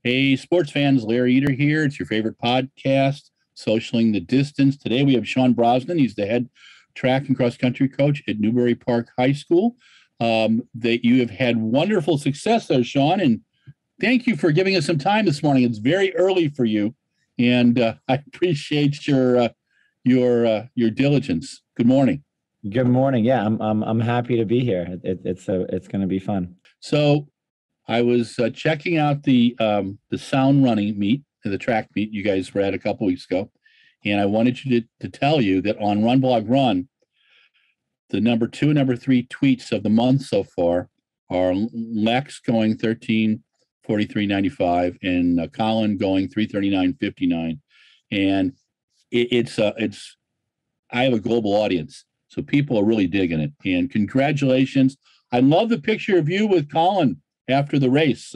Hey, sports fans, Larry Eder here. It's your favorite podcast, Socialing the Distance. Today we have Sean Brosnan. He's the head track and cross country coach at Newbury Park High School. That you have had wonderful success there, Sean, and thank you for giving us some time this morning. It's very early for you, and I appreciate your diligence. Good morning. Good morning. Yeah, I'm happy to be here. It's going to be fun. So I was checking out the sound running meet, the track meet you guys were at a couple weeks ago, and I wanted you to tell you that on RunBlogRun, the number 2 and number 3 tweets of the month so far are Lex going 13:43.95 and Colin going 3:39.59, and it's I have a global audience, so people are really digging it. And congratulations! I love the picture of you with Colin after the race.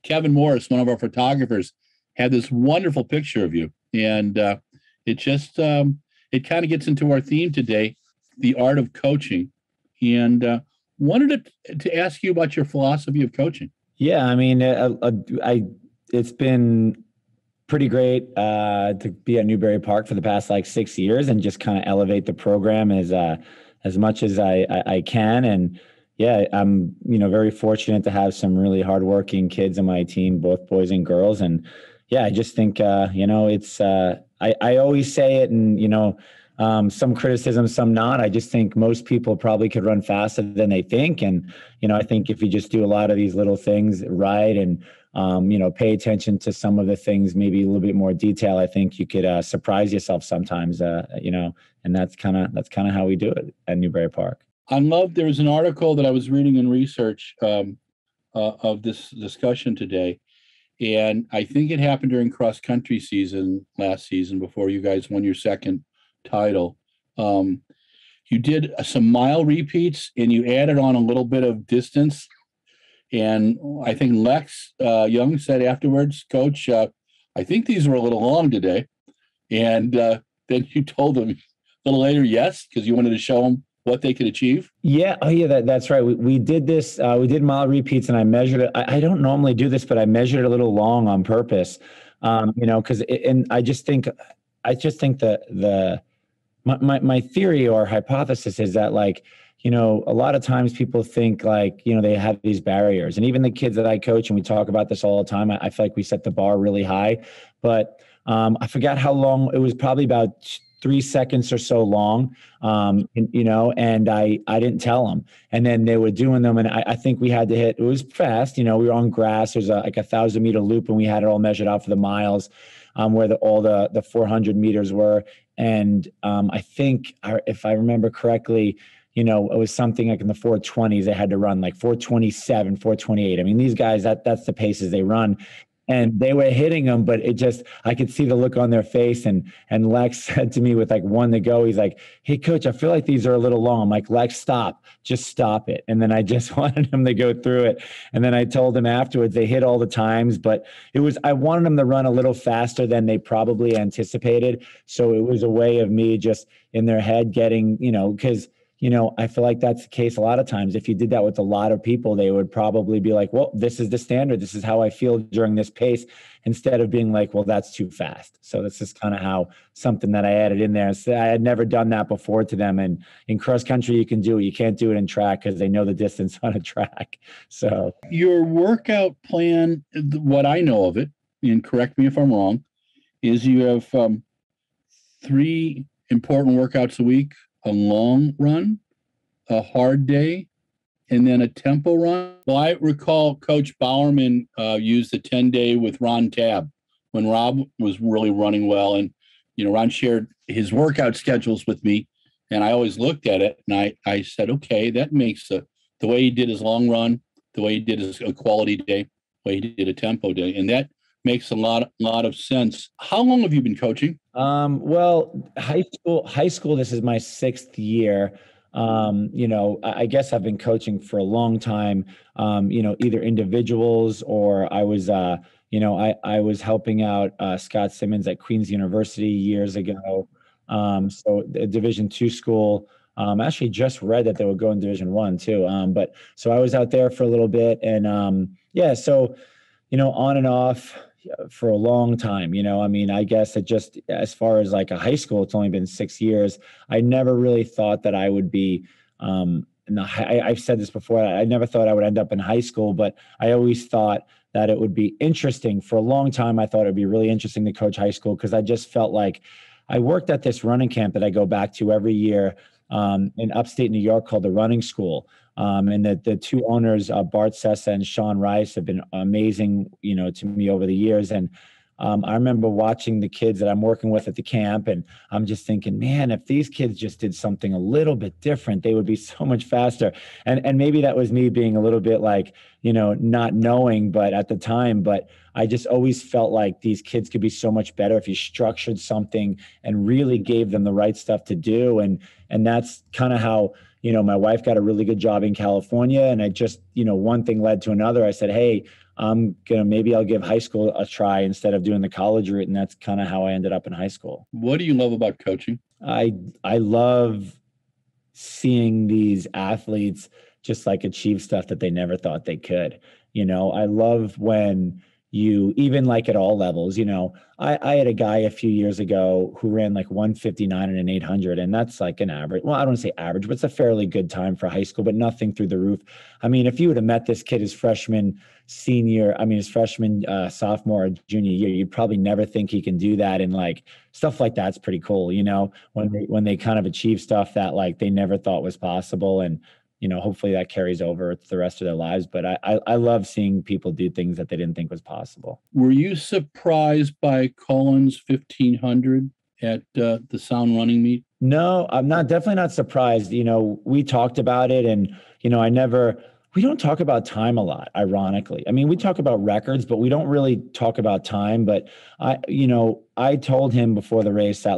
Kevin Morris, one of our photographers, had this wonderful picture of you, and it kind of gets into our theme today, the art of coaching, and wanted to ask you about your philosophy of coaching. Yeah, I mean, it's been pretty great to be at Newbury Park for the past 6 years and just kind of elevate the program as much as I can. And yeah, I'm very fortunate to have some really hardworking kids on my team, both boys and girls. And yeah, I just think it's I always say it, and some criticism, some not. I just think most people probably could run faster than they think. And, I think if you just do a lot of these little things right and, pay attention to some of the things, maybe a little bit more detail, I think you could surprise yourself sometimes, and that's kind of how we do it at Newbury Park. There was an article that I was reading in research of this discussion today, and I think it happened during cross country season last season before you guys won your second title. You did some mile repeats and you added on a little bit of distance. And I think Lex Young said afterwards, Coach, I think these were a little long today. And then you told them a little later, yes, because you wanted to show them what they could achieve. Yeah. Oh, yeah, that's right. We did this. We did mile repeats, and I measured it. I don't normally do this, but I measured it a little long on purpose. Because I just think my theory or hypothesis is that a lot of times people think they have these barriers, and even the kids that I coach, and we talk about this all the time. I feel like we set the bar really high, but I forgot how long. It was probably about 3 seconds or so long, and I didn't tell them. And then they were doing them, and I think we had to hit, it was fast, we were on grass. There's a 1,000-meter loop, and we had it all measured out for the miles, where all the 400 meters were. And I think, if I remember correctly, it was something like in the 420s, they had to run 427, 428. I mean, these guys, that's the paces they run. And they were hitting them, but I could see the look on their face. And Lex said to me with 1 to go, he's like, "Hey, Coach, I feel like these are a little long." I'm like, "Lex, stop, just stop it." And then I just wanted him to go through it. And then I told him afterwards, they hit all the times, but I wanted them to run a little faster than they probably anticipated. So it was a way of me just in their head getting, because I feel like that's the case a lot of times. If you did that with a lot of people, they would probably be like, "Well, this is the standard. This is how I feel during this pace," instead of being like, "Well, that's too fast." So that's just kind of how something that I added in there. So I had never done that before to them. And in cross country, you can do it. You can't do it in track because they know the distance on a track. So your workout plan, what I know of it, and correct me if I'm wrong, is you have 3 important workouts a week: a long run, a hard day, and then a tempo run. Well, I recall Coach Bowerman used the 10-day with Ron Tabb when Rob was really running well. And, Ron shared his workout schedules with me, and I always looked at it, and I said, okay, that makes the way he did his long run, the way he did his quality day, the way he did a tempo day. And that makes a lot of sense. How long have you been coaching? Well, high school, this is my 6th year. I guess I've been coaching for a long time, either individuals or I was, I was helping out Scott Simmons at Queen's University years ago. So the Division II school, actually just read that they were going Division I too. But so I was out there for a little bit, and so, on and off, for a long time. I mean, I guess it just, as far as like a high school, it's only been 6 years. I never really thought that I would be, I've said this before, I never thought I would end up in high school, but I always thought that it would be interesting. For a long time, I thought it'd be really interesting to coach high school, because I just felt like I worked at this running camp that I go back to every year in upstate New York called the Running School. And the two owners, Bart Sessa and Sean Rice, have been amazing, to me over the years. And I remember watching the kids that I'm working with at the camp, and I'm just thinking, man, if these kids just did something a little bit different, they would be so much faster. And maybe that was me being a little bit like, not knowing, but at the time, but I just always felt like these kids could be so much better if you structured something and really gave them the right stuff to do. And that's kind of how, my wife got a really good job in California, and I just, one thing led to another. I said, hey, maybe I'll give high school a try instead of doing the college route. And that's kind of how I ended up in high school. What do you love about coaching? I love seeing these athletes just like achieve stuff that they never thought they could. I love when even like at all levels, I had a guy a few years ago who ran like 159 and an 800, and that's like an average. Well, I don't want to say average, but it's a fairly good time for high school, but nothing through the roof. I mean, if you would have met this kid his freshman, sophomore or junior year, you'd probably never think he can do that. And like stuff like that's pretty cool, when they kind of achieve stuff that like they never thought was possible. And hopefully that carries over to the rest of their lives. But I love seeing people do things that they didn't think was possible. Were you surprised by Colin's 1500 at the Sound Running Meet? No, I'm definitely not surprised. We talked about it, and, we don't talk about time a lot, ironically. I mean, we talk about records, but we don't really talk about time. But I told him before the race that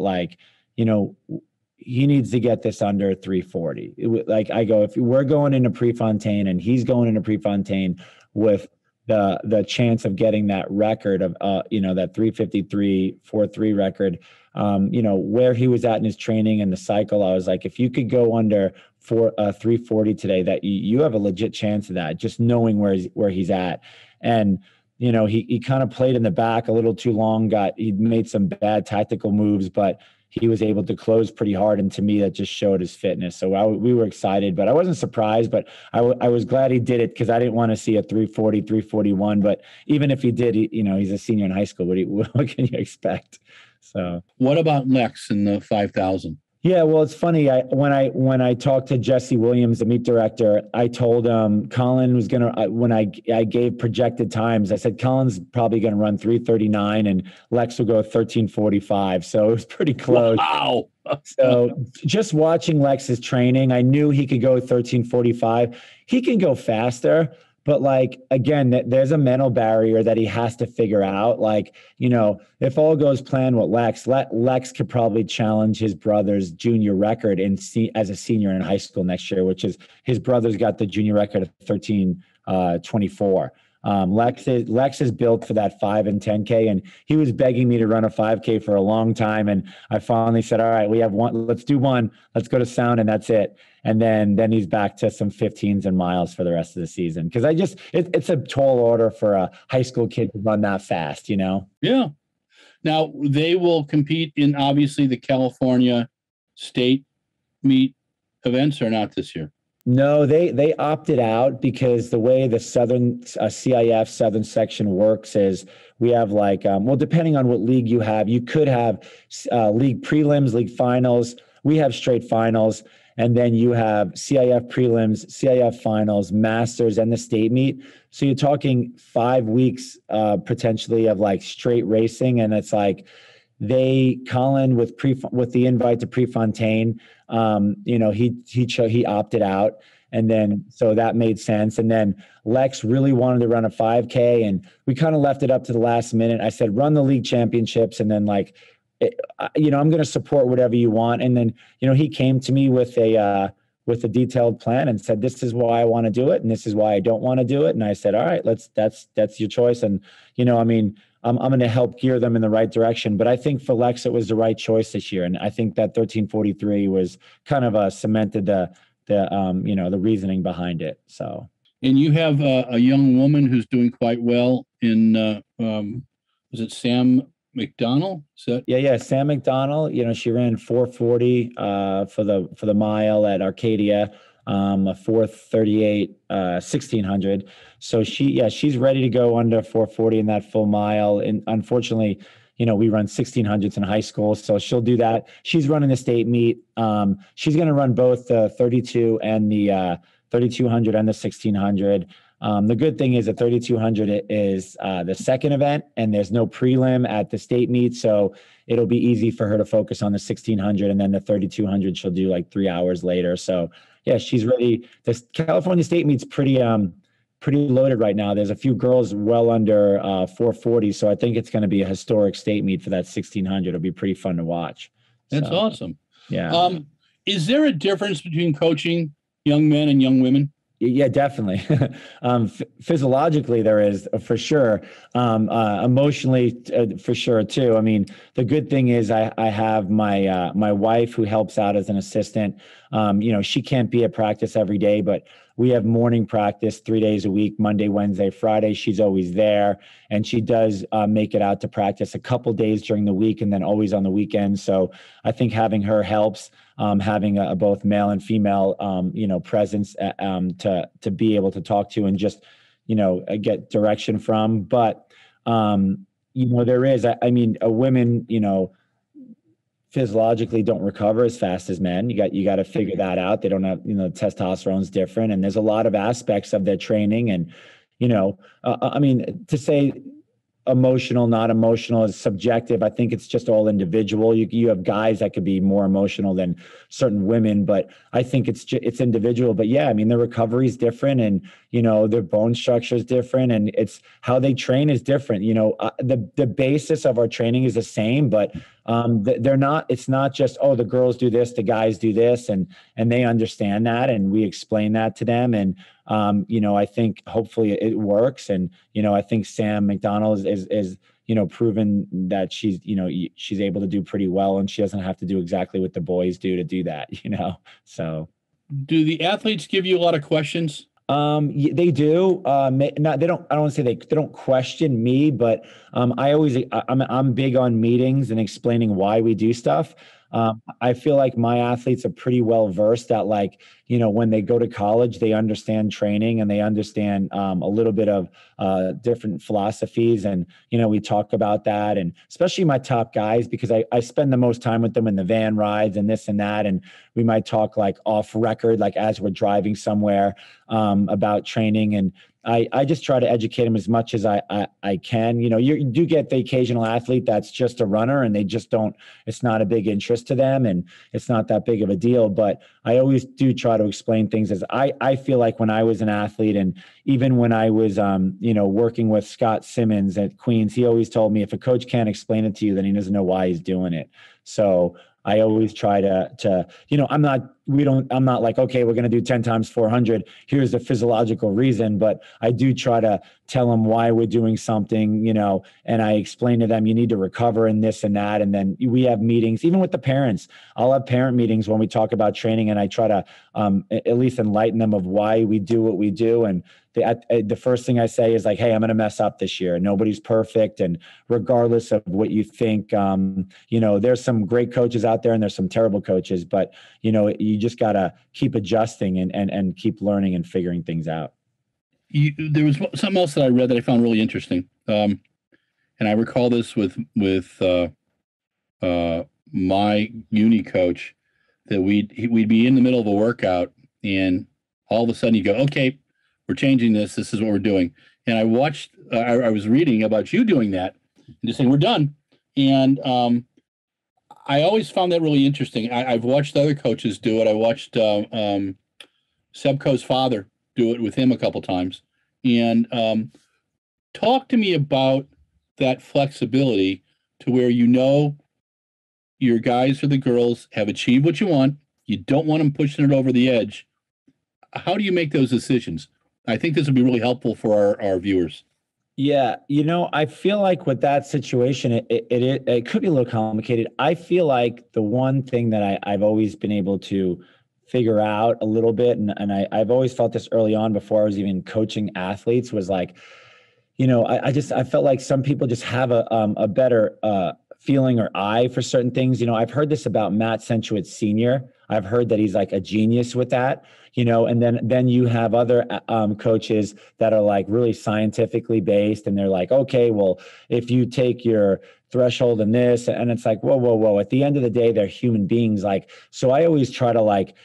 he needs to get this under 340. I go, if we're going into Prefontaine and he's going into Prefontaine with the chance of getting that record of, that 353.43 record, where he was at in his training and the cycle, I was like, if you could go under 340 today, that you have a legit chance of that, just knowing where he's at. And, he kind of played in the back a little too long, he made some bad tactical moves, but he was able to close pretty hard. And to me, that just showed his fitness. So we were excited, but I wasn't surprised, but I was glad he did it, because I didn't want to see a 340, 341. But even if he did, he's a senior in high school. What can you expect? So what about Lex in the 5,000? Yeah, well, it's funny. When I talked to Jesse Williams, the meet director, I told Colin was gonna. When I gave projected times, I said Colin's probably gonna run 3:39 and Lex will go 13:45. So it was pretty close. Wow. So just watching Lex's training, I knew he could go 13:45. He can go faster. But again, there's a mental barrier that he has to figure out. If all goes plan with Lex could probably challenge his brother's junior record as a senior in high school next year, which is his brother's got the junior record of 13:24. Lex is built for that 5 and 10K, and he was begging me to run a 5K for a long time. And I finally said, all right, we have one, let's do one, let's go to Sound, and that's it. And then he's back to some 15s and miles for the rest of the season. Cause it's a tall order for a high school kid to run that fast, Yeah. Now they will compete in obviously the California state meet events, or not this year? No, they opted out, because the way the Southern CIF Southern section works is we have depending on what league you have, you could have league prelims, league finals. We have straight finals. And then you have CIF prelims, CIF finals, masters, and the state meet. So you're talking 5 weeks potentially of straight racing. And it's Colin with the invite to Prefontaine, he opted out. And then, so that made sense. And then Lex really wanted to run a 5K, and we kind of left it up to the last minute. I said, run the league championships. And then I'm going to support whatever you want. And then, he came to me with a detailed plan and said, this is why I want to do it, and this is why I don't want to do it. And I said, all right, that's your choice. And, I'm going to help gear them in the right direction. But I think for Lex, it was the right choice this year. And I think that 13:43 was kind of cemented the reasoning behind it. So. And you have a young woman who's doing quite well in was it Sam McDonald? Is that? Yeah. Sam McDonald, she ran 4:40 for the mile at Arcadia, a 4:38, 1600. So she's ready to go under 4:40 in that full mile. And unfortunately, we run 1600s in high school, so she'll do that. She's running the state meet. She's going to run both the 32 and the 3200 and the 1600. The good thing is the 3200 is the second event, and there's no prelim at the state meet, so it'll be easy for her to focus on the 1600, and then the 3200 she'll do like 3 hours later. So yeah, she's ready. The California state meet's pretty loaded right now. There's a few girls well under 440, so I think it's going to be a historic state meet for that 1600. It'll be pretty fun to watch. That's awesome. Yeah. Is there a difference between coaching young men and young women? Yeah, definitely. Physiologically, there is for sure. Emotionally, for sure too. I mean, the good thing is I have my wife who helps out as an assistant. She can't be at practice every day, but we have morning practice 3 days a week, Monday, Wednesday, Friday. She's always there, and she does make it out to practice a couple days during the week and then always on the weekends. So I think having her helps, having a both male and female, presence to be able to talk to and just, get direction from. But, there is, women, physiologically don't recover as fast as men. You got to figure that out. They don't have, testosterone's different, and there's a lot of aspects of their training. And, to say emotional, not emotional is subjective. I think it's just all individual. You have guys that could be more emotional than certain women, but I think it's individual. But yeah, the recovery is different, and, their bone structure is different, and it's how they train is different. The basis of our training is the same, but they're not, it's not just, the girls do this, the guys do this, and they understand that, and we explain that to them. And, I think hopefully it works. And, I think Sam McDonald is proven that she's able to do pretty well, and she doesn't have to do exactly what the boys do to do that, so. Do the athletes give you a lot of questions? They do. I don't want to say they don't question me, but I'm big on meetings and explaining why we do stuff. I feel like my athletes are pretty well versed at, when they go to college, they understand training, and they understand a little bit of different philosophies. And, we talk about that, and especially my top guys, because I spend the most time with them in the van rides and this and that. And we might talk off record, as we're driving somewhere, about training. And I just try to educate them as much as I can. You do get the occasional athlete that's just a runner, and they just don't, it's not a big interest to them, and it's not that big of a deal. But I always do try to explain things as I feel like when I was an athlete, and even when I was, working with Scott Simmons at Queens, he always told me, if a coach can't explain it to you, then he doesn't know why he's doing it. So I always try to, I'm not like, okay, we're going to do 10 times 400. Here's the physiological reason. But I do try to tell them why we're doing something, and I explain to them, you need to recover in this and that. And then we have meetings, even with the parents. I'll have parent meetings when we talk about training, and I try to at least enlighten them of why we do what we do. And the first thing I say is hey, I'm going to mess up this year. Nobody's perfect. And regardless of what you think, there's some great coaches out there, and there's some terrible coaches, but you just got to keep adjusting and keep learning and figuring things out. There was something else that I read that I found really interesting. And I recall this with my uni coach, that we'd be in the middle of a workout, and all of a sudden you go, okay, we're changing this. This is what we're doing. And I watched, I was reading about you doing that and just saying, we're done. And I always found that really interesting. I've watched other coaches do it. I watched Sebco's father do it with him a couple times. And talk to me about that flexibility to where your guys or the girls have achieved what you want. You don't want them pushing it over the edge. How do you make those decisions? I think this would be really helpful for our viewers. Yeah. I feel like with that situation, it could be a little complicated. I feel like the one thing that I've always been able to figure out a little bit, and I've always felt this early on before I was even coaching athletes, was I felt like some people just have a better feeling or eye for certain things. I've heard this about Matt Sensuitz Sr. I've heard that he's like a genius with that, and then you have other coaches that are like really scientifically based, and they're like, okay, well, if you take your threshold and this, and it's like, whoa, whoa, whoa. At the end of the day, they're human beings. Like, so I always try to like,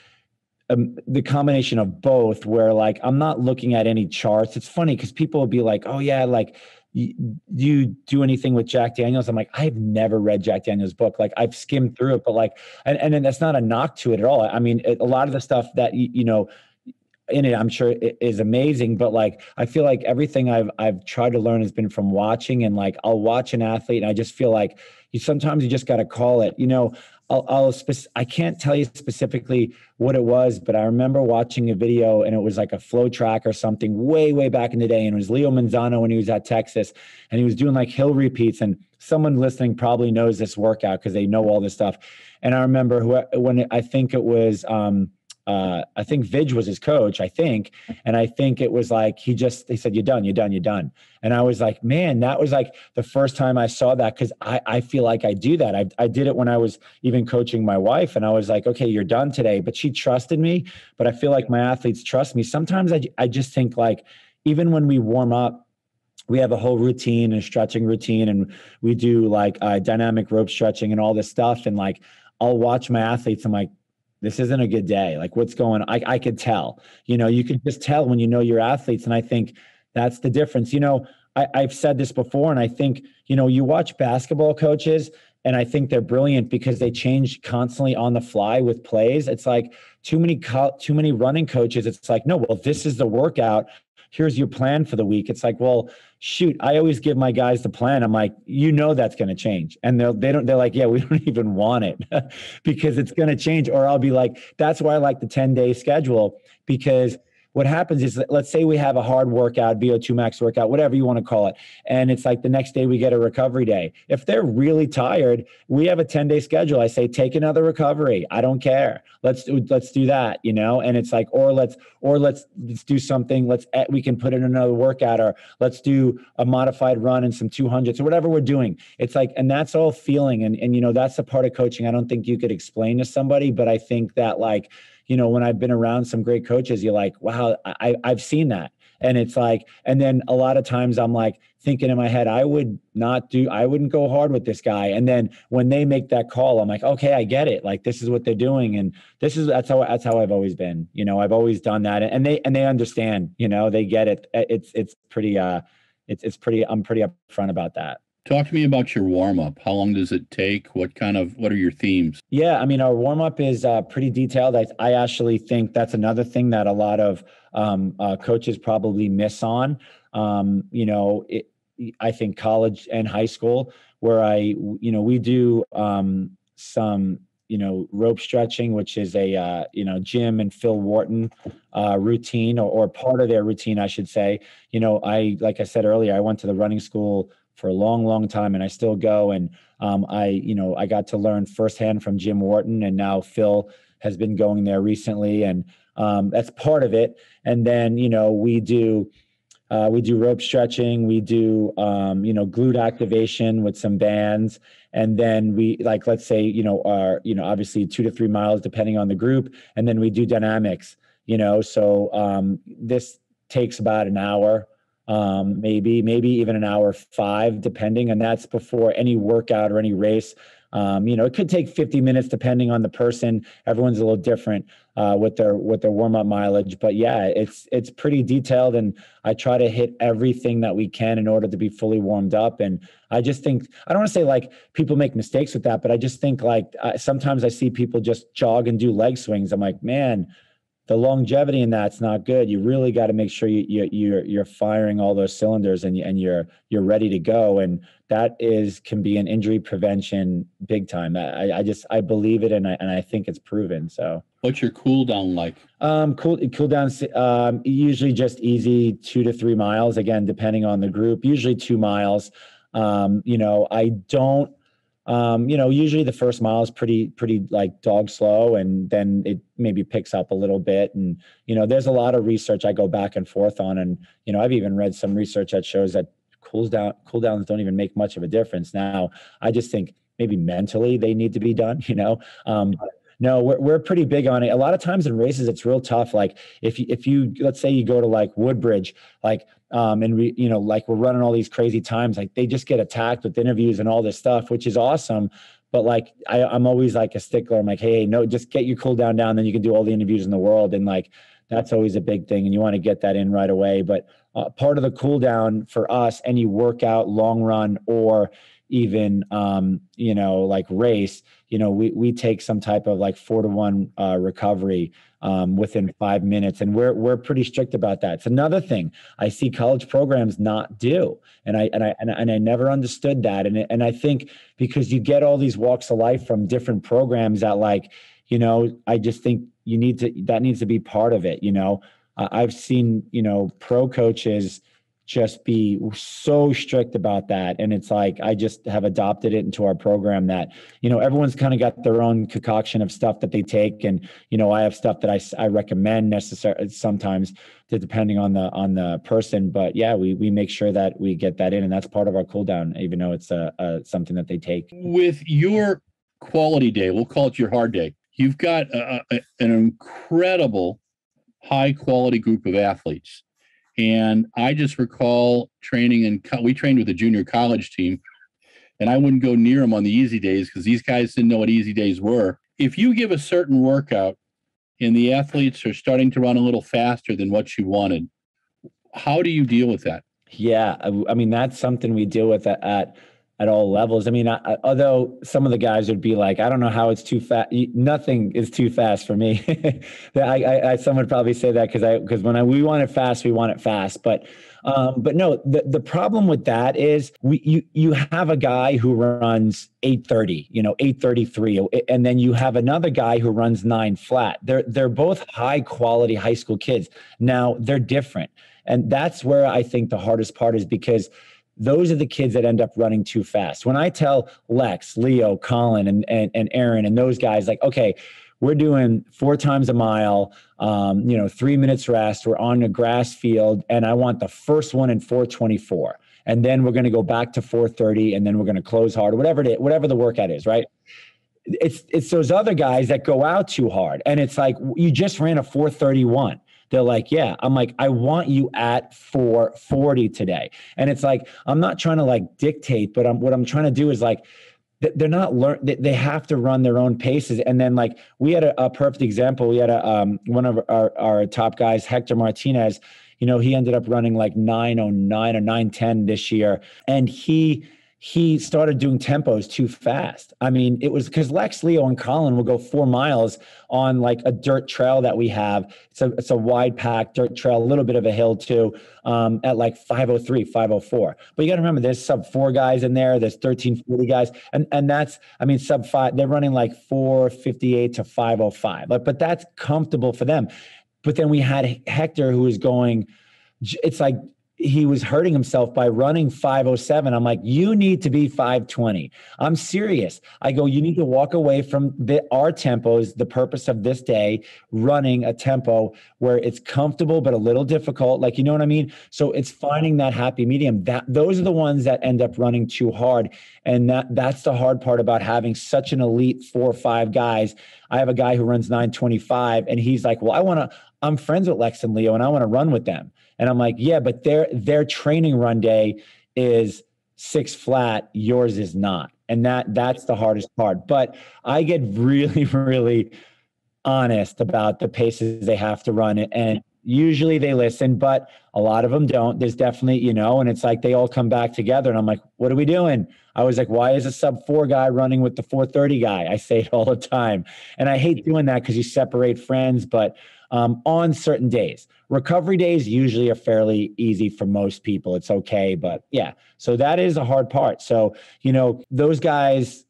the combination of both, where like I'm not looking at any charts. It's funny because people will be like, oh yeah, like you do anything with Jack Daniels? I'm like, I've never read Jack Daniels' book. Like I've skimmed through it, but like, and then that's not a knock to it at all. I mean, a lot of the stuff that in it, I'm sure it is amazing, but like I feel like everything I've tried to learn has been from watching, and like I'll watch an athlete and I just feel like sometimes you just got to call it. I can't tell you specifically what it was, but I remember watching a video and it was like a flow track or something way back in the day, and it was Leo Manzano when he was at Texas, and he was doing like hill repeats, and someone listening probably knows this workout because they know all this stuff. And I remember I think it was I think Vidge was his coach, I think. And I think it was like, he said, you're done, you're done, you're done. And I was like, man, that was like the first time I saw that. Cause I feel like I do that. I did it when I was even coaching my wife, and I was like, okay, you're done today. But she trusted me. But I feel like my athletes trust me. Sometimes I just think like, even when we warm up, we have a whole routine and stretching routine, and we do like dynamic rope stretching and all this stuff. And like, I'll watch my athletes. I'm like, this isn't a good day. Like what's going on? I could tell, you can just tell when you know your athletes. And I think that's the difference. I've said this before, and I think, you watch basketball coaches, and I think they're brilliant because they change constantly on the fly with plays. It's like too many running coaches. It's like, no, well, this is the workout. Here's your plan for the week. It's like, well, shoot, I always give my guys the plan. I'm like, that's going to change. And they're like, yeah, we don't even want it because it's going to change. Or I'll be like, that's why I like the 10-day schedule, because what happens is, let's say we have a hard workout, VO2 max workout, whatever you want to call it. And it's like the next day we get a recovery day. If they're really tired, we have a 10-day schedule. I say, take another recovery. I don't care. Let's do that, and it's like, or let's do something. We can put in another workout, or let's do a modified run and some 200s or whatever we're doing. It's like, and that's all feeling. And that's a part of coaching I don't think you could explain to somebody, but I think that like, when I've been around some great coaches, you're like, wow, I've seen that. And it's like, and then a lot of times I'm like thinking in my head, I wouldn't go hard with this guy. And then when they make that call, I'm like, okay, I get it. Like, this is what they're doing. And that's how I've always been, I've always done that. And they understand, they get it. It's pretty, I'm pretty upfront about that. Talk to me about your warm-up. How long does it take? What are your themes? Yeah, I mean, our warm-up is pretty detailed. I actually think that's another thing that a lot of coaches probably miss on. I think college and high school, where we do some, rope stretching, which is a, Jim and Phil Wharton routine, or part of their routine, I should say. Like I said earlier, I went to the running school for a long, long time, and I still go. And I got to learn firsthand from Jim Wharton, and now Phil has been going there recently, and that's part of it. And then we do rope stretching, we do glute activation with some bands, and then we let's say obviously 2 to 3 miles depending on the group, and then we do dynamics. So this takes about an hour. Maybe even an hour 5, depending, and that's before any workout or any race. It could take 50 minutes depending on the person. Everyone's a little different with their warm-up mileage, but yeah, it's pretty detailed, and I try to hit everything that we can in order to be fully warmed up. And I just think, I don't want to say like people make mistakes with that, but I just think like sometimes I see people just jog and do leg swings. I'm like, man, the longevity in that's not good. You really got to make sure you're firing all those cylinders, and you're ready to go. And that can be an injury prevention big time. I believe it, and I think it's proven. So what's your cool down like? Cool down, usually just easy 2 to 3 miles, again, depending on the group, usually 2 miles. I don't, usually the first mile is pretty like dog slow, and then it maybe picks up a little bit. And, there's a lot of research I go back and forth on. And, I've even read some research that shows that cooldowns don't even make much of a difference. Now, I just think maybe mentally they need to be done, no, we're pretty big on it. A lot of times in races, it's real tough. Like if you let's say you go to like Woodbridge, like and we, like we're running all these crazy times, like they just get attacked with interviews and all this stuff, which is awesome. But like I'm always like a stickler. I'm like, hey, no, just get your cool down, then you can do all the interviews in the world. And like that's always a big thing, and you want to get that in right away. But part of the cool down for us, any workout, long run, or even like race, we take some type of like 4-to-1 recovery within 5 minutes, and we're pretty strict about that. It's another thing I see college programs not do, and I never understood that, and I think because you get all these walks of life from different programs that like, I just think that needs to be part of it. I've seen pro coaches just be so strict about that. And it's like, I just have adopted it into our program that, everyone's kind of got their own concoction of stuff that they take. And, I have stuff that I recommend necessarily sometimes depending on the person. But yeah, we make sure that we get that in, and that's part of our cool down, even though it's something that they take. With your quality day, we'll call it your hard day, you've got an incredible high quality group of athletes. And I just recall training we trained with a junior college team, and I wouldn't go near them on the easy days because these guys didn't know what easy days were. If you give a certain workout and the athletes are starting to run a little faster than what you wanted, how do you deal with that? Yeah. I mean, that's something we deal with at all levels. I mean, although some of the guys would be like, I don't know how it's too fast. Nothing is too fast for me. Some would probably say that because when we want it fast, we want it fast. But no, the problem with that is you have a guy who runs 8:30, 8:33, and then you have another guy who runs 9 flat. They're both high quality high school kids. Now they're different, and that's where I think the hardest part is, because those are the kids that end up running too fast. When I tell Lex, Leo, Colin, and Aaron, and those guys, like, okay, we're doing 4 times a mile, 3 minutes rest, we're on a grass field, and I want the first one in 4:24. And then we're going to go back to 4:30, and then we're going to close hard, whatever the workout is, right? It's those other guys that go out too hard. And it's like, you just ran a 4:31. They're like, yeah. I'm like, I want you at 4:40 today. And it's like, I'm not trying to like dictate, but what I'm trying to do is like, they're not they have to run their own paces. And then like, we had a perfect example. We had one of our top guys, Hector Martinez, he ended up running like 9:09 or 9:10 this year. And he started doing tempos too fast. I mean, it was because Lex, Leo, and Colin will go 4 miles on like a dirt trail that we have. It's a wide pack dirt trail, a little bit of a hill too, at like 5:03, 5:04. But you got to remember, there's sub 4 guys in there. There's 13:40 guys. And that's, I mean, sub 5, they're running like 4:58 to 5:05. But that's comfortable for them. But then we had Hector, who was going, it's like, he was hurting himself by running 5:07. I'm like, you need to be 5:20. I'm serious. I go, you need to walk away from our tempos, the purpose of this day, running a tempo where it's comfortable but a little difficult. Like, you know what I mean? So it's finding that happy medium. Those are the ones that end up running too hard. And that's the hard part about having such an elite 4 or 5 guys. I have a guy who runs 9:25, and he's like, well, I'm friends with Lex and Leo, and I want to run with them. And I'm like, yeah, but their training run day is 6 flat. Yours is not. And that's the hardest part. But I get really, really honest about the paces they have to run. And usually they listen, but a lot of them don't. There's definitely, and it's like they all come back together. And I'm like, what are we doing? I was like, why is a sub 4 guy running with the 4:30 guy? I say it all the time. And I hate doing that because you separate friends, but on certain days. Recovery days usually are fairly easy for most people. It's okay. But yeah, so that is a hard part. So, those guys,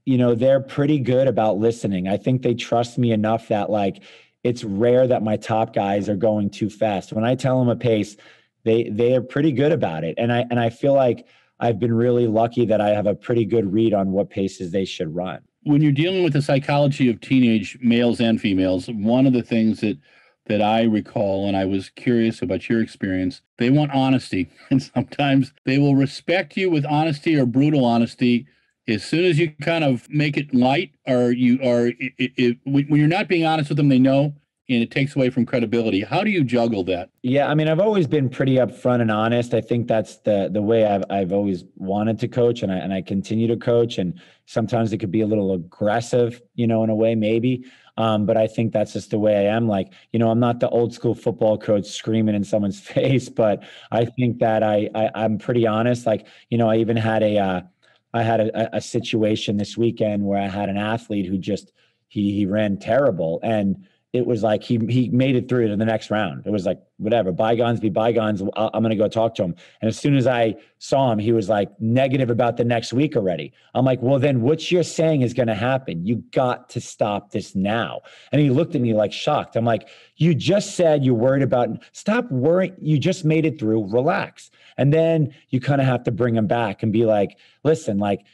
they're pretty good about listening. I think they trust me enough that like, it's rare that my top guys are going too fast. When I tell them a pace, they are pretty good about it. And I feel like I've been really lucky that I have a pretty good read on what paces they should run. When you're dealing with the psychology of teenage males and females, one of the things that that I recall, and I was curious about your experience. They want honesty, and sometimes they will respect you with honesty or brutal honesty. As soon as you kind of make it light, or when you're not being honest with them, they know, and it takes away from credibility. How do you juggle that? Yeah, I mean, I've always been pretty upfront and honest. I think that's the way I've always wanted to coach, and I continue to coach. And sometimes it could be a little aggressive, in a way, maybe. But I think that's just the way I am. Like, I'm not the old school football coach screaming in someone's face, but I think that I'm pretty honest. Like, I even had a situation this weekend where I had an athlete who just he ran terrible, and it was like he made it through to the next round. It was like, whatever, bygones be bygones. I'm going to go talk to him. And as soon as I saw him, he was like negative about the next week already. I'm like, well, then what you're saying is going to happen. You got to stop this now. And he looked at me like shocked. I'm like, you just said you're worried about, stop worrying. You just made it through, relax. And then you kind of have to bring him back and be like, listen, like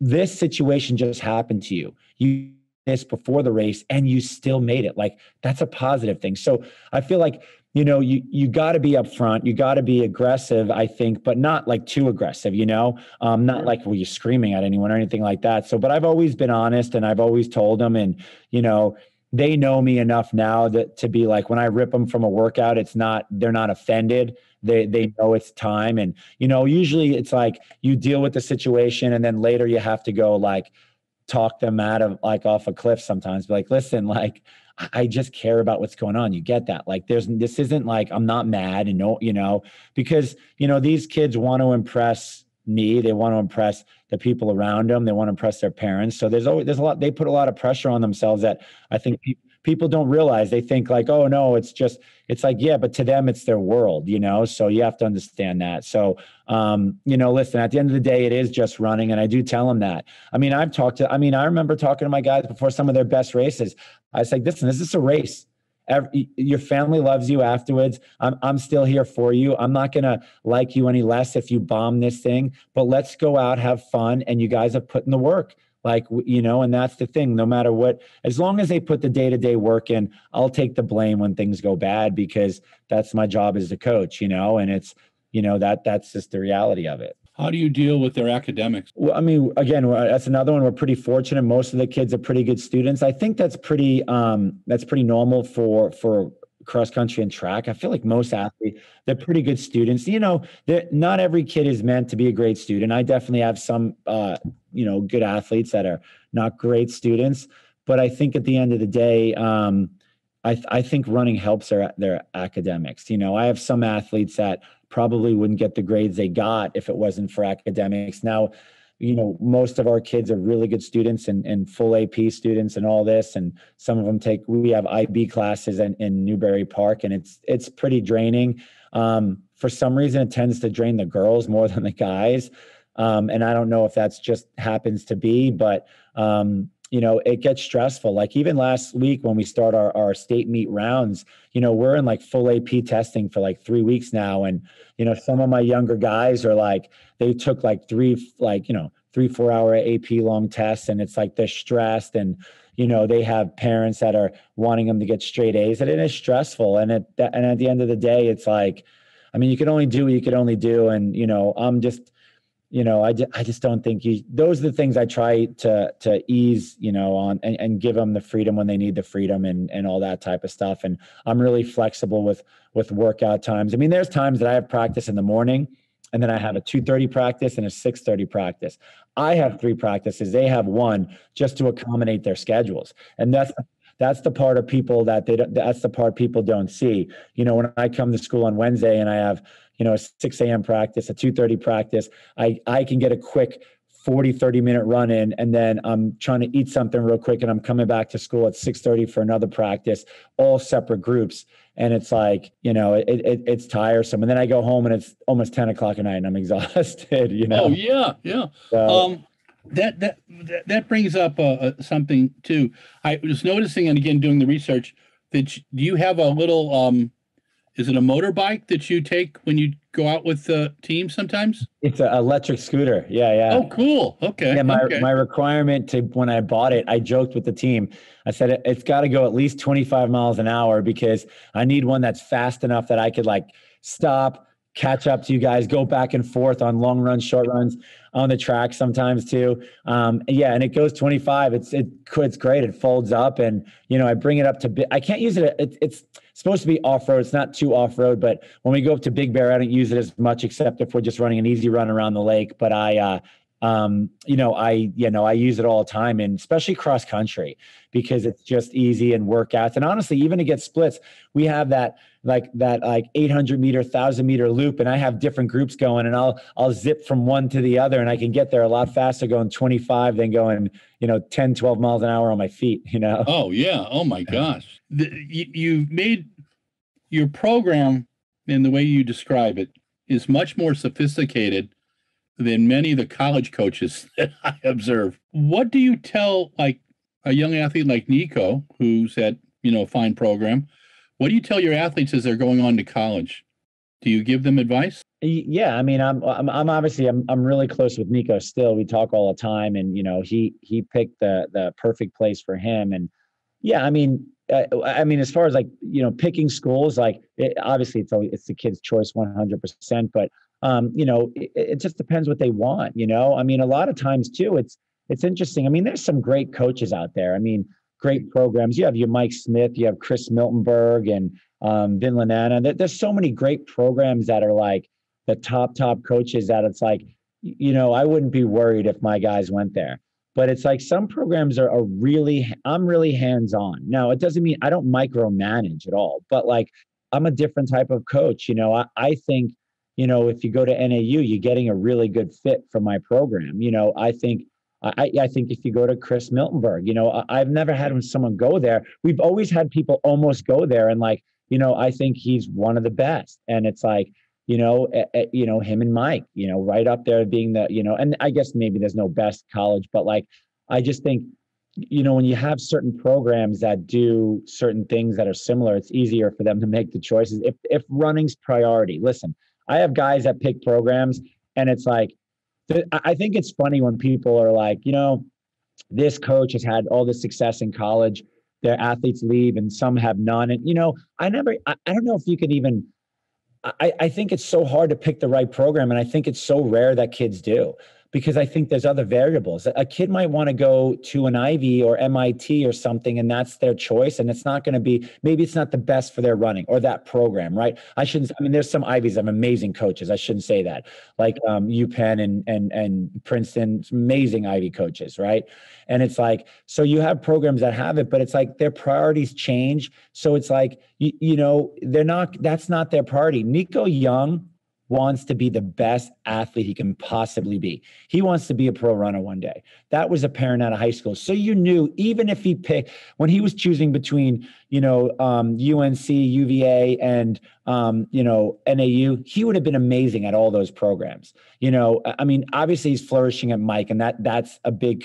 this situation just happened to you. You this before the race and you still made it. Like that's a positive thing. So I feel like, you got to be upfront, you got to be aggressive, I think, but not like too aggressive, not like you're screaming at anyone or anything like that. So, but I've always been honest and I've always told them, and, they know me enough now that to be like, when I rip them from a workout, they're not offended. They know it's time. And, usually it's like you deal with the situation and then later you have to go like, talk them out of like off a cliff sometimes, be like, listen, like I just care about what's going on. You get that? Like this isn't like, I'm not mad and because, these kids want to impress me. They want to impress the people around them. They want to impress their parents. So there's a lot, they put a lot of pressure on themselves that I think people don't realize. They think like, oh no, it's like, yeah, but to them, it's their world, so you have to understand that. So, listen, at the end of the day, it is just running. And I do tell them that. I mean, I remember talking to my guys before some of their best races. I was like, listen, this is a race. Your family loves you afterwards. I'm still here for you. I'm not going to like you any less if you bomb this thing, but let's go out, have fun. And you guys have put in the work. Like, and that's the thing, no matter what, as long as they put the day-to-day work in, I'll take the blame when things go bad because that's my job as a coach, and it's, that's just the reality of it. How do you deal with their academics? Well, I mean, again, that's another one. We're pretty fortunate. Most of the kids are pretty good students. I think that's pretty normal for cross country and track. I feel like most athletes, they're pretty good students. Not every kid is meant to be a great student. I definitely have some, good athletes that are not great students. But I think at the end of the day, I think running helps their academics. I have some athletes that probably wouldn't get the grades they got if it wasn't for academics. Now, most of our kids are really good students and full AP students and all this. And some of them we have IB classes in Newbury Park, and it's pretty draining. For some reason, it tends to drain the girls more than the guys. And I don't know if that's just happens to be, but, it gets stressful. Like even last week when we start our state meet rounds, we're in like full AP testing for like 3 weeks now. And, some of my younger guys are like, they took like 3-4 hour AP long tests, and it's like they're stressed and, they have parents that are wanting them to get straight A's, and it is stressful. And at the end of the day, it's like, I mean, you can only do what you can only do. And, I'm just, I just don't think those are the things I try to ease, on and give them the freedom when they need the freedom and all that type of stuff. And I'm really flexible with workout times. I mean, there's times that I have practice in the morning and then I have a 2:30 practice and a 6:30 practice. I have 3 practices. They have 1 just to accommodate their schedules. And that's the part of people that's the part people don't see. When I come to school on Wednesday and I have, a 6 a.m. practice, a 2:30 practice, I can get a quick 30 minute run in, and then I'm trying to eat something real quick and I'm coming back to school at 6:30 for another practice, all separate groups. And it's like, it's tiresome. And then I go home and it's almost 10 o'clock at night and I'm exhausted, Oh yeah. Yeah. So, That brings up something too. I was noticing, and again, doing the research, that do you have a little, is it a motorbike that you take when you go out with the team sometimes? It's an electric scooter. Yeah, yeah. Oh, cool. Okay. Yeah, Okay. my requirement to when I bought it, I joked with the team. I said it's got to go at least 25 miles an hour because I need one that's fast enough that I could like stop, catch up to you guys, go back and forth on long runs, short runs on the track sometimes too. Yeah, and it goes 25. It's great. It folds up, and I bring it up to. I can't use it. It's supposed to be off road. It's not too off road, but when we go up to Big Bear, I don't use it as much except if we're just running an easy run around the lake. But I use it all the time, and especially cross country because it's just easy and workouts. And honestly, even to get splits, we have that 800 meter, 1,000 meter loop, and I have different groups going, and I'll zip from one to the other, and I can get there a lot faster going 25 than going 10, 12 miles an hour on my feet. Oh yeah. Oh my gosh. You made your program, and the way you describe it is much more sophisticated than many of the college coaches that I observe. What do you tell like a young athlete like Nico, who's at, a fine program? What do you tell your athletes as they're going on to college? Do you give them advice? Yeah, I mean, I'm obviously I'm really close with Nico still. We talk all the time, and he picked the perfect place for him. And yeah, I mean, as far as like picking schools, like obviously it's the kid's choice 100%, but it just depends what they want. I mean, a lot of times too, it's interesting. I mean, there's some great coaches out there. I mean, great programs. You have your Mike Smith, you have Chris Miltenberg, and Vin Lanana. There's so many great programs that are like the top coaches that it's like, I wouldn't be worried if my guys went there. But it's like some programs are I'm really hands-on. Now, it doesn't mean I don't micromanage at all, but like I'm a different type of coach. I think, if you go to NAU, you're getting a really good fit for my program. I think if you go to Chris Miltenberg, I've never had someone go there. We've always had people almost go there, and like, I think he's one of the best. And it's like, him and Mike, right up there being the, and I guess maybe there's no best college, but like, I just think, when you have certain programs that do certain things that are similar, it's easier for them to make the choices. If running's priority, listen, I have guys that pick programs, and it's like, I think it's funny when people are like, this coach has had all this success in college, their athletes leave and some have none. And, I don't know if you could even, I think it's so hard to pick the right program. And I think it's so rare that kids do, because I think there's other variables. A kid might want to go to an Ivy or MIT or something, and that's their choice. And it's not going to be, maybe it's not the best for their running or that program, right? There's some Ivies that have amazing coaches. I shouldn't say that. Like UPenn and Princeton, amazing Ivy coaches, right? And it's like, so you have programs that have it, but it's like their priorities change. So it's like, that's not their priority. Nico Young wants to be the best athlete he can possibly be. He wants to be a pro runner one day. That was apparent out of high school. So you knew, even if he picked, when he was choosing between, UNC, UVA, and, NAU, he would have been amazing at all those programs. Obviously he's flourishing at Mike, and that's a big,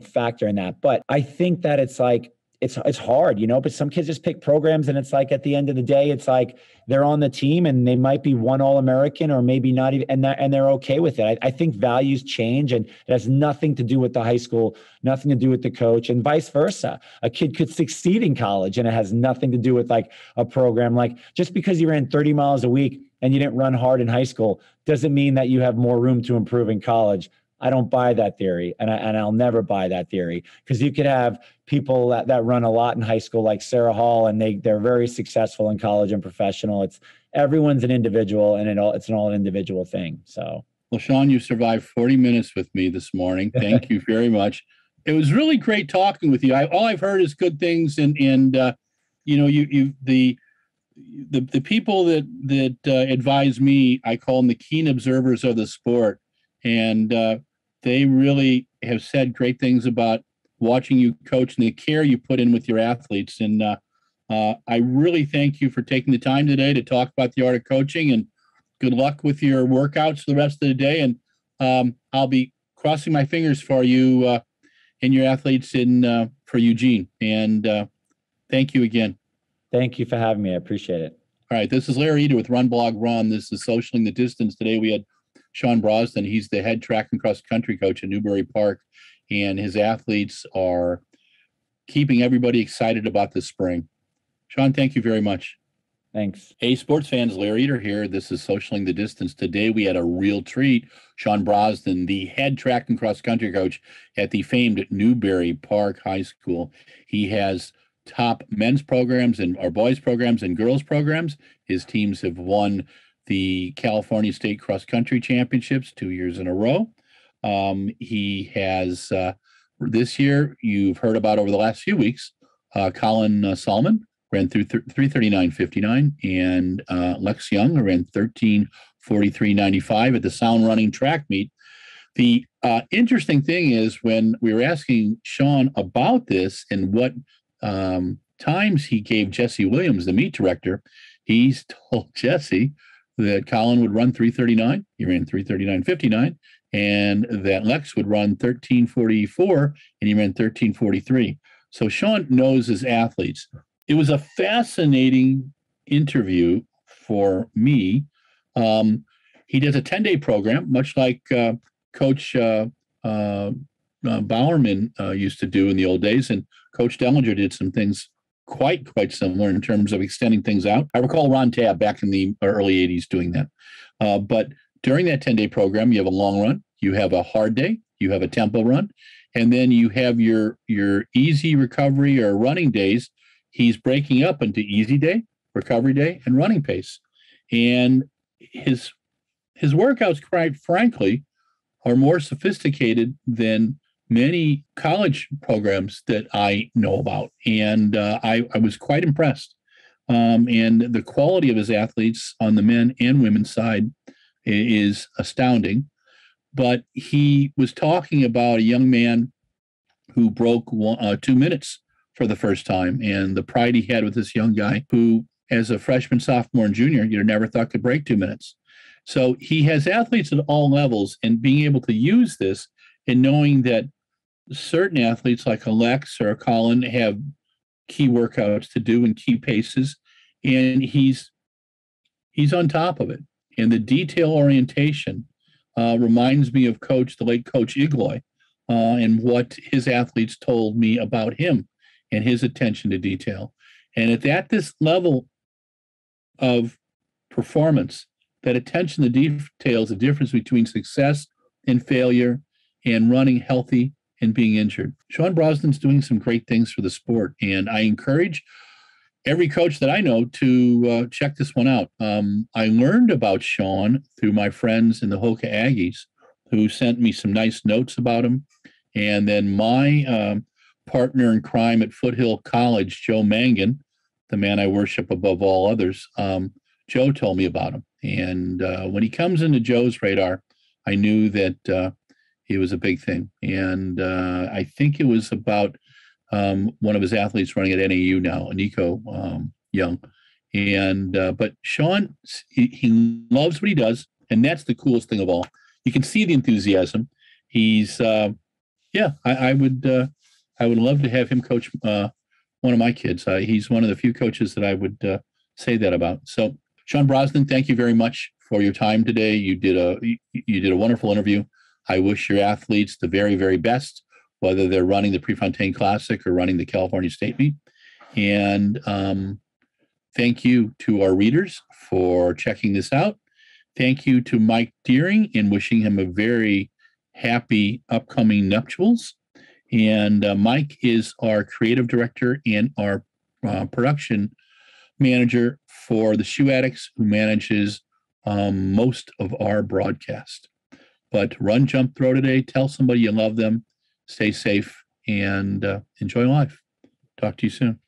factor in that. But I think that it's like, it's hard, but some kids just pick programs, and it's like, at the end of the day, it's like they're on the team and they might be one All-American or maybe not even, and they're okay with it. I think values change, and it has nothing to do with the high school, nothing to do with the coach, and vice versa. A kid could succeed in college, and it has nothing to do with like a program. Like, just because you ran 30 miles a week and you didn't run hard in high school doesn't mean that you have more room to improve in college. I don't buy that theory, and I'll never buy that theory, because you could have people that run a lot in high school, like Sarah Hall, and they're very successful in college and professional. Everyone's an individual, and it's an all individual thing. So, well, Sean, you survived 40 minutes with me this morning. Thank you very much. It was really great talking with you. All I've heard is good things, and the people that advise me, I call them the keen observers of the sport, and they really have said great things about watching you coach and the care you put in with your athletes. And I really thank you for taking the time today to talk about the art of coaching, and good luck with your workouts the rest of the day. And I'll be crossing my fingers for you and your athletes for Eugene. And thank you again. Thank you for having me. I appreciate it. All right, this is Larry Eder with RunBlogRun. This is Socialing the Distance. Today we had Sean Brosnan. He's the head track and cross country coach at Newbury Park, and his athletes are keeping everybody excited about this spring. Sean, thank you very much. Thanks. Hey, sports fans, Larry Eder here. This is Socialing the Distance. Today we had a real treat. Sean Brosnan, the head track and cross country coach at the famed Newbury Park High School. He has top men's programs and our boys programs and girls programs. His teams have won the California State Cross Country Championships 2 years in a row. He has this year, you've heard about over the last few weeks, Colin Solomon ran through 3:39.59, and Lex Young ran 13:43.95 at the Sound Running track meet. The interesting thing is when we were asking Sean about this and what times he gave Jesse Williams, the meet director, he's told Jesse that Colin would run 3:39. He ran 3:39.59, and that Lex would run 13:44, and he ran 13:43. So Sean knows his athletes. It was a fascinating interview for me. He does a 10-day program, much like Coach Bowerman used to do in the old days, and Coach Dellinger did some things quite similar in terms of extending things out. I recall Ron Tabb back in the early 80s doing that. But during that 10-day program, you have a long run, you have a hard day, you have a tempo run, and then you have your easy recovery or running days. He's breaking up into easy day, recovery day, and running pace. And his workouts, quite frankly, are more sophisticated than many college programs that I know about. And I was quite impressed. And the quality of his athletes on the men and women's side is astounding. But he was talking about a young man who broke 2 minutes for the first time, and the pride he had with this young guy who, as a freshman, sophomore, and junior, you never thought could break 2 minutes. So he has athletes at all levels, and being able to use this and knowing that certain athletes like Alex or Colin have key workouts to do and key paces, and he's on top of it. And the detail orientation reminds me of the late Coach Igloy, and what his athletes told me about him and his attention to detail. And at this level of performance, that attention to details, the difference between success and failure and running healthy and being injured. Sean Brosnan's doing some great things for the sport, and I encourage every coach that I know to check this one out. I learned about Sean through my friends in the Hoka Aggies, who sent me some nice notes about him. And then my partner in crime at Foothill College, Joe Mangan, the man I worship above all others, Joe told me about him. And when he comes into Joe's radar, I knew that he was a big thing. And I think it was about one of his athletes running at NAU now, Nico Young. And but Sean, he loves what he does, and that's the coolest thing of all. You can see the enthusiasm. He's I would love to have him coach one of my kids. He's one of the few coaches that I would say that about. So, Sean Brosnan, thank you very much for your time today. You did a wonderful interview. I wish your athletes the very, very best, whether they're running the Prefontaine Classic or running the California State Meet. And thank you to our readers for checking this out. Thank you to Mike Deering and wishing him a very happy upcoming nuptials. And Mike is our creative director and our production manager for the Shoe Addicts, who manages most of our broadcast. But run, jump, throw today. Tell somebody you love them. Stay safe and enjoy life. Talk to you soon.